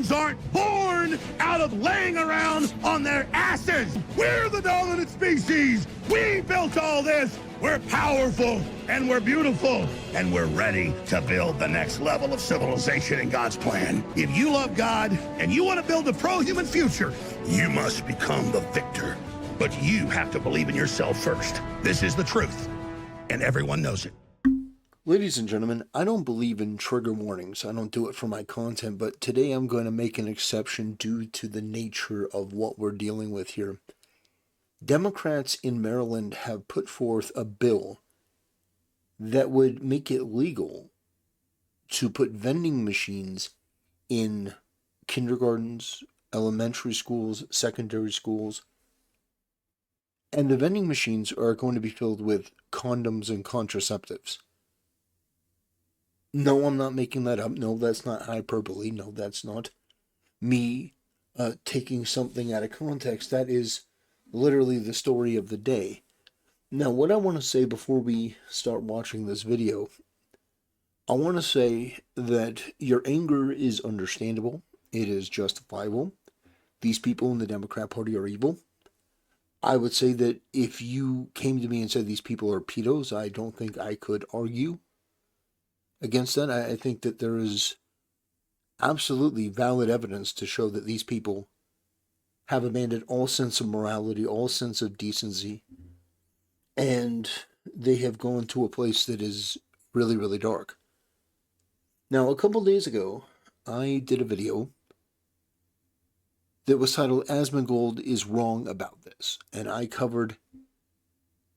Humans aren't born out of laying around on their asses. We're the dominant species. We built all this. We're powerful, and we're beautiful, and we're ready to build the next level of civilization in God's plan. If you love God and you want to build a pro-human future, you must become the victor. But you have to believe in yourself first. This is the truth, and everyone knows it. Ladies and gentlemen, I don't believe in trigger warnings. I don't do it for my content, but today I'm going to make an exception due to the nature of what we're dealing with here. Democrats in Maryland have put forth a bill that would make it legal to put vending machines in kindergartens, elementary schools, secondary schools, and the vending machines are going to be filled with condoms and contraceptives. No, I'm not making that up. No, that's not hyperbole. No, that's not me taking something out of context. That is literally the story of the day. Now, what I want to say before we start watching this video, I want to say that your anger is understandable. It is justifiable. These people in the Democrat Party are evil. I would say that if you came to me and said these people are pedos, I don't think I could argue against that. I think that there is absolutely valid evidence to show that these people have abandoned all sense of morality, all sense of decency, and they have gone to a place that is really, really dark. Now, a couple days ago, I did a video that was titled Asmongold is Wrong About This, and I covered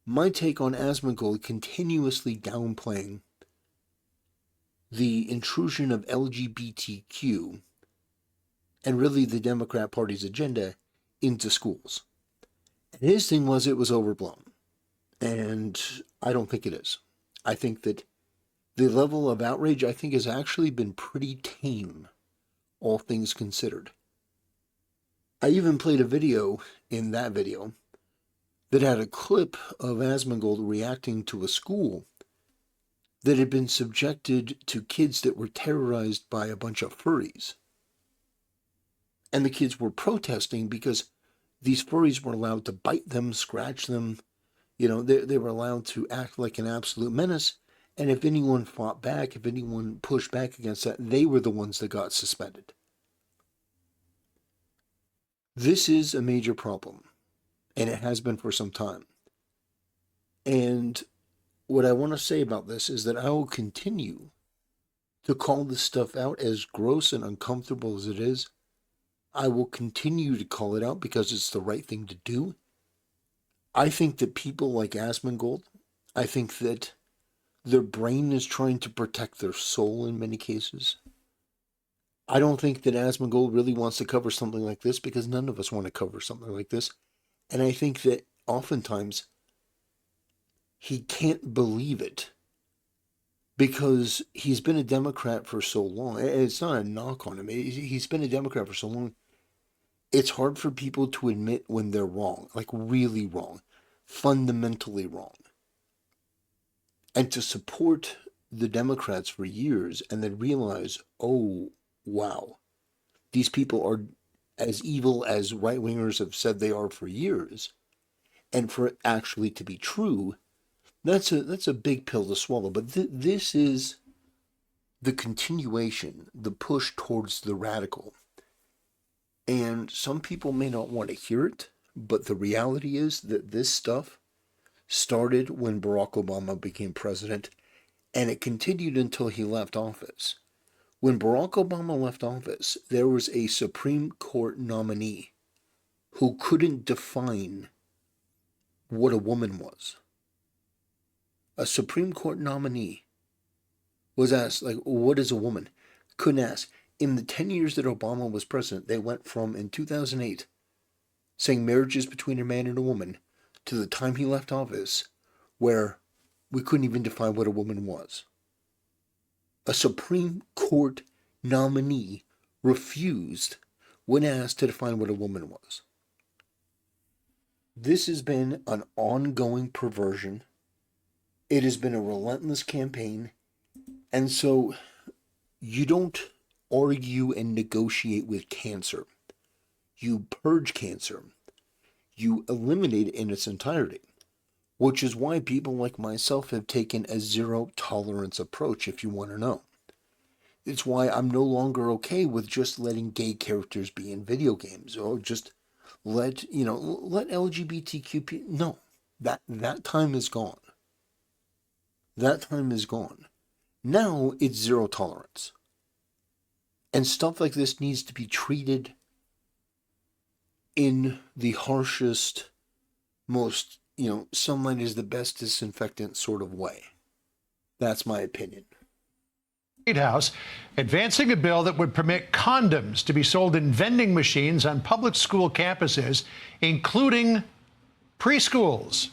my take on Asmongold continuously downplaying the intrusion of LGBTQ and really the Democrat Party's agenda into schools. And his thing was it was overblown. And I don't think it is. I think that the level of outrage, I think, has actually been pretty tame, all things considered. I even played a video in that video that had a clip of Asmongold reacting to a school that had been subjected to kids that were terrorized by a bunch of furries. And the kids were protesting because these furries were allowed to bite them, scratch them. You know, they were allowed to act like an absolute menace. And if anyone fought back, if anyone pushed back against that, they were the ones that got suspended. This is a major problem, and it has been for some time. And what I want to say about this is that I will continue to call this stuff out, as gross and uncomfortable as it is. I will continue to call it out because it's the right thing to do. I think that people like Asmongold, I think that their brain is trying to protect their soul in many cases. I don't think that Asmongold really wants to cover something like this because none of us want to cover something like this. And I think that oftentimes he can't believe it because he's been a Democrat for so long. It's not a knock on him. He's been a Democrat for so long. It's hard for people to admit when they're wrong, like really wrong, fundamentally wrong. And to support the Democrats for years and then realize, oh, wow, these people are as evil as right-wingers have said they are for years. And for it actually to be true, that's a big pill to swallow. But this is the continuation, the push towards the radical. And some people may not want to hear it, but the reality is that this stuff started when Barack Obama became president, and it continued until he left office. When Barack Obama left office, there was a Supreme Court nominee who couldn't define what a woman was. A Supreme Court nominee was asked, like, what is a woman? Couldn't ask. In the 10 years that Obama was president, they went from, in 2008, saying marriage is between a man and a woman, to the time he left office, where we couldn't even define what a woman was. A Supreme Court nominee refused when asked to define what a woman was. This has been an ongoing perversion. It has been a relentless campaign. And so you don't argue and negotiate with cancer. You purge cancer. You eliminate it in its entirety, which is why people like myself have taken a zero tolerance approach, if you want to know. It's why I'm no longer okay with just letting gay characters be in video games, or just let LGBTQ no, that time is gone. That time is gone. Now it's zero tolerance. And stuff like this needs to be treated in the harshest, most, sunlight is the best disinfectant sort of way. That's my opinion. State House advancing a bill that would permit condoms to be sold in vending machines on public school campuses, including preschools.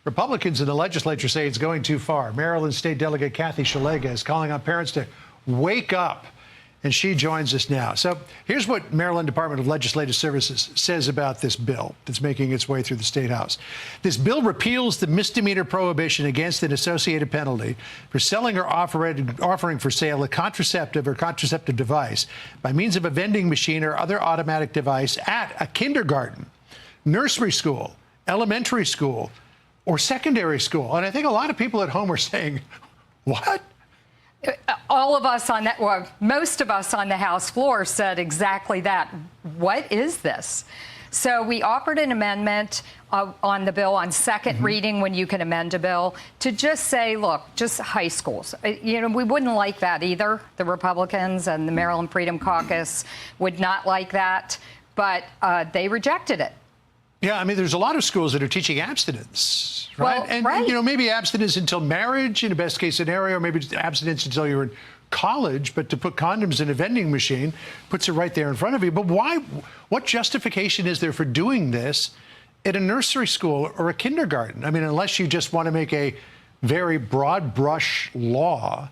Republicans in the legislature say it's going too far. Maryland State Delegate Kathy Shalega is calling on parents to wake up, and she joins us now. So here's what Maryland Department of Legislative Services says about this bill that's making its way through the State House. This bill repeals the misdemeanor prohibition against an associated penalty for selling or offering for sale a contraceptive or contraceptive device by means of a vending machine or other automatic device at a kindergarten, nursery school, elementary school, or secondary school. And I think a lot of people at home are saying, what? All of us on that, well, most of us on the House floor said exactly that. What is this? So we offered an amendment on the bill on second reading, when you can amend a bill, to just say, look, just high schools. We wouldn't like that either. The Republicans and the Maryland Freedom Caucus would not like that, but they rejected it. Yeah, I mean, there's a lot of schools that are teaching abstinence, right? Well, and, right. Maybe abstinence until marriage in a best case scenario, or maybe abstinence until you're in college, but to put condoms in a vending machine puts it right there in front of you. But why? What justification is there for doing this at a nursery school or a kindergarten? I mean, unless you just want to make a very broad brush law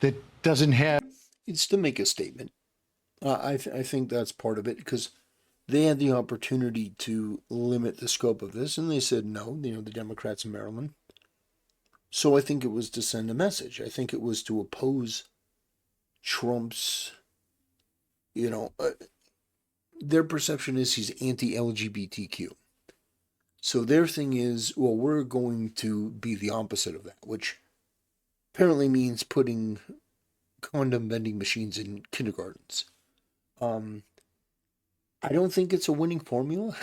that doesn't have... It's to make a statement. I think that's part of it, because they had the opportunity to limit the scope of this, and they said no, the Democrats in Maryland. So I think it was to send a message. I think it was to oppose Trump's, their perception is he's anti-LGBTQ. So their thing is, well, we're going to be the opposite of that, which apparently means putting condom vending machines in kindergartens. I don't think it's a winning formula.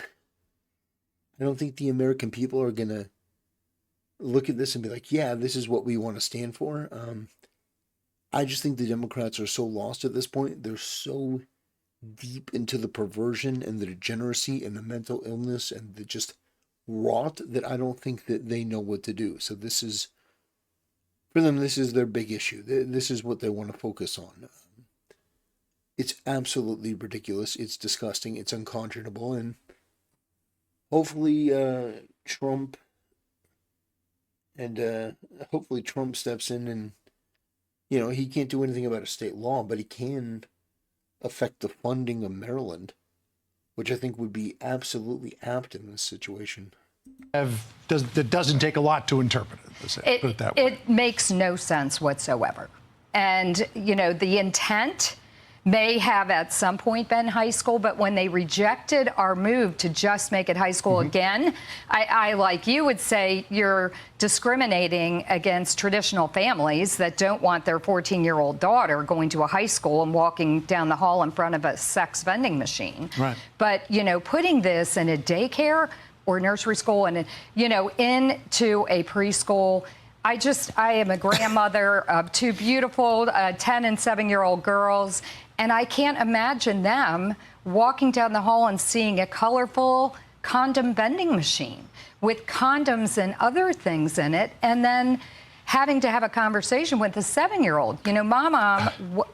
I don't think the American people are going to look at this and be like, yeah, this is what we want to stand for. I just think the Democrats are so lost at this point. They're so deep into the perversion and the degeneracy and the mental illness and the just rot that I don't think that they know what to do. So this is, for them, this is their big issue. This is what they want to focus on. It's absolutely ridiculous. It's disgusting. It's unconscionable. And hopefully Trump steps in and, he can't do anything about a state law, but he can affect the funding of Maryland, which I think would be absolutely apt in this situation. That doesn't take a lot to interpret it, put it that way. It makes no sense whatsoever. And, the intent may have at some point been high school, but when they rejected our move to just make it high school again, I, like you, would say you're discriminating against traditional families that don't want their 14-year-old daughter going to a high school and walking down the hall in front of a sex vending machine. Right. But, putting this in a daycare or nursery school and, into a preschool, I am a grandmother of two beautiful 10 and 7-year-old girls, and I can't imagine them walking down the hall and seeing a colorful condom vending machine with condoms and other things in it, and then having to have a conversation with a 7-year-old. Mom,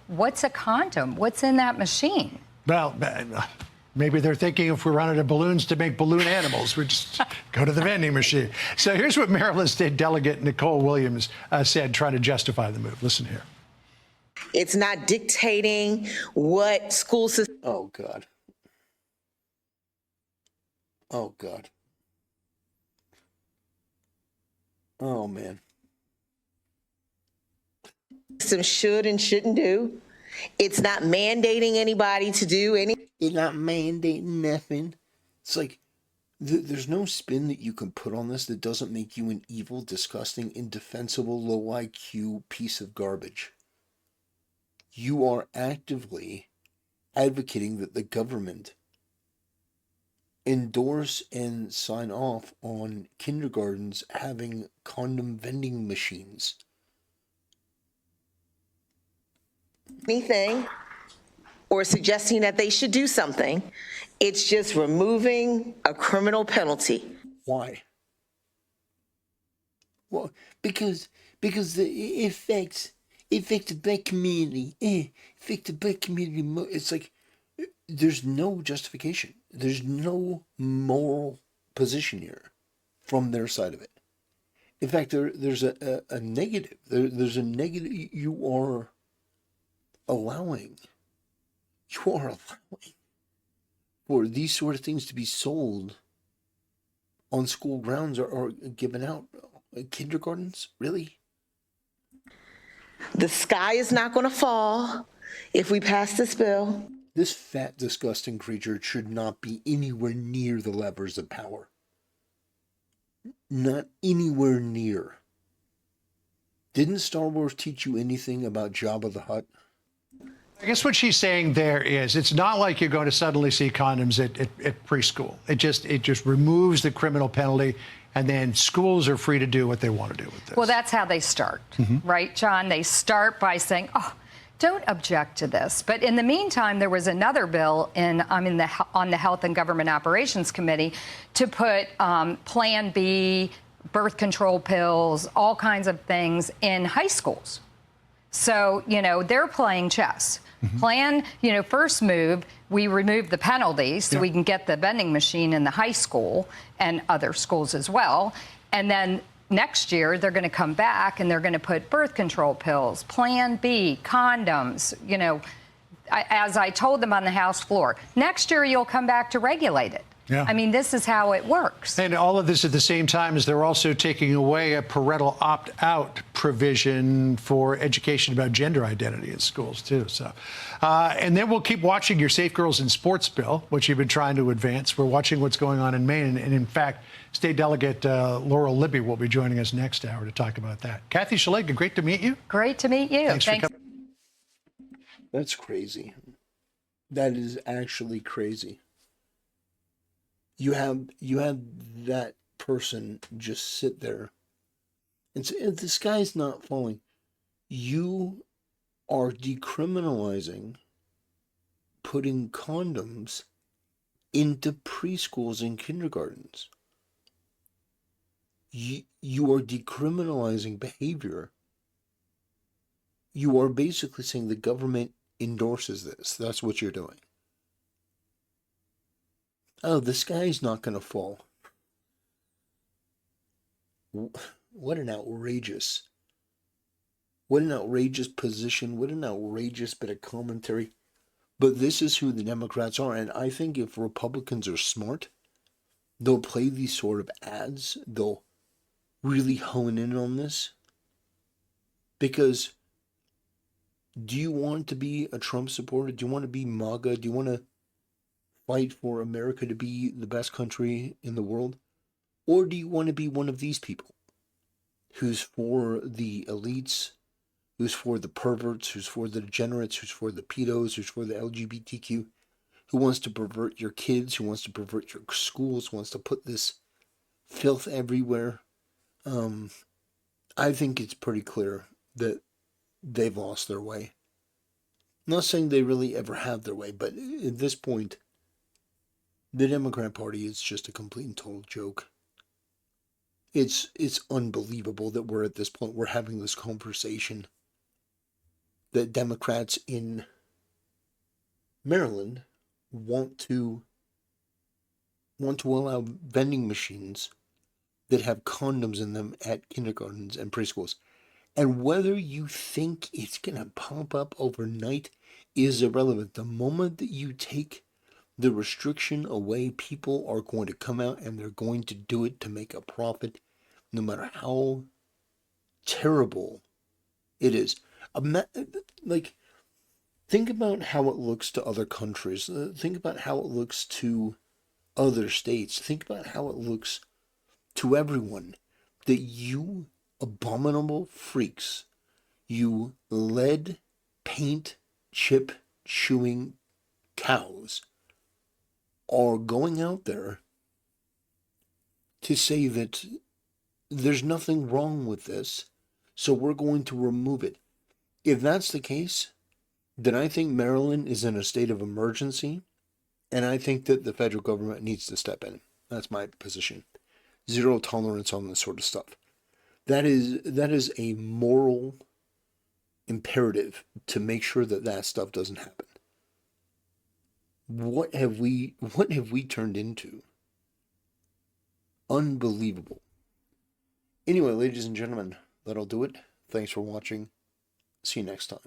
what's a condom? What's in that machine? Well, maybe they're thinking if we're running out of balloons to make balloon animals, we just go to the vending machine. So here's what Maryland State Delegate Nicole Williams said, trying to justify the move. Listen here. It's not dictating what school system. Oh, God. Oh, God. Oh, man. Should and shouldn't do. It's not mandating anybody to do any. It's not mandating nothing. It's like there's no spin that you can put on this that doesn't make you an evil, disgusting, indefensible, low IQ piece of garbage. You are actively advocating that the government endorse and sign off on kindergartens having condom vending machines. Anything or suggesting that they should do something. It's just removing a criminal penalty. Why? Well, because it affects the black community. Affect the black community. It's like there's no justification. There's no moral position here from their side of it. In fact, there's a negative. There's a negative. You are allowing for these sort of things to be sold on school grounds or given out. Kindergartens? Really? The sky is not going to fall if we pass this bill. This fat, disgusting creature should not be anywhere near the levers of power. Not anywhere near. Didn't Star Wars teach you anything about Jabba the Hutt? I guess what she's saying there is it's not like you're going to suddenly see condoms at preschool. It just removes the criminal penalty, and then schools are free to do what they want to do with this. Well, that's how they start, right, John? They start by saying, oh, don't object to this. But in the meantime, there was another bill on the Health and Government Operations Committee to put Plan B, birth control pills, all kinds of things in high schools. So, they're playing chess. Plan, first move, we remove the penalties so we can get the vending machine in the high school and other schools as well. And then next year, they're going to come back and they're going to put birth control pills, Plan B, condoms, as I told them on the House floor. Next year, you'll come back to regulate it. Yeah. I mean, this is how it works. And all of this at the same time as they're also taking away a parental opt-out provision for education about gender identity in schools, too. So, and then we'll keep watching your Safe Girls in Sports bill, which you've been trying to advance. We're watching what's going on in Maine. And in fact, State Delegate Laurel Libby will be joining us next hour to talk about that. Kathy Szeliga, great to meet you. Great to meet you. Thanks for coming. That's crazy. That is actually crazy. You have that person just sit there and say, the sky's not falling. You are decriminalizing putting condoms into preschools and kindergartens. You are decriminalizing behavior. You are basically saying the government endorses this. That's what you're doing. Oh, the sky's not going to fall. What an outrageous position. What an outrageous bit of commentary. But this is who the Democrats are. And I think if Republicans are smart, they'll play these sort of ads. They'll really hone in on this. Because do you want to be a Trump supporter? Do you want to be MAGA? Do you want to fight for America to be the best country in the world? Or do you want to be one of these people who's for the elites, who's for the perverts, who's for the degenerates, who's for the pedos, who's for the LGBTQ, who wants to pervert your kids, who wants to pervert your schools, wants to put this filth everywhere? I think it's pretty clear that they've lost their way. I'm not saying they really ever have their way, but at this point, the Democrat Party is just a complete and total joke. It's unbelievable that we're at this point. We're having this conversation that Democrats in Maryland want to allow vending machines that have condoms in them at kindergartens and preschools. And whether you think it's going to pop up overnight is irrelevant. The moment that you take the restriction away, people are going to come out and they're going to do it to make a profit, no matter how terrible it is. Like, Think about how it looks to other countries. Think about how it looks to other states. Think about how it looks to everyone. That you abominable freaks, you lead, paint, chip, chewing cows, are going out there to say that there's nothing wrong with this, so we're going to remove it. If that's the case, then I think Maryland is in a state of emergency, and I think that the federal government needs to step in. That's my position. Zero tolerance on this sort of stuff. That is a moral imperative to make sure that that stuff doesn't happen. What have we turned into? Unbelievable. Anyway, ladies and gentlemen, that'll do it. Thanks for watching. See you next time.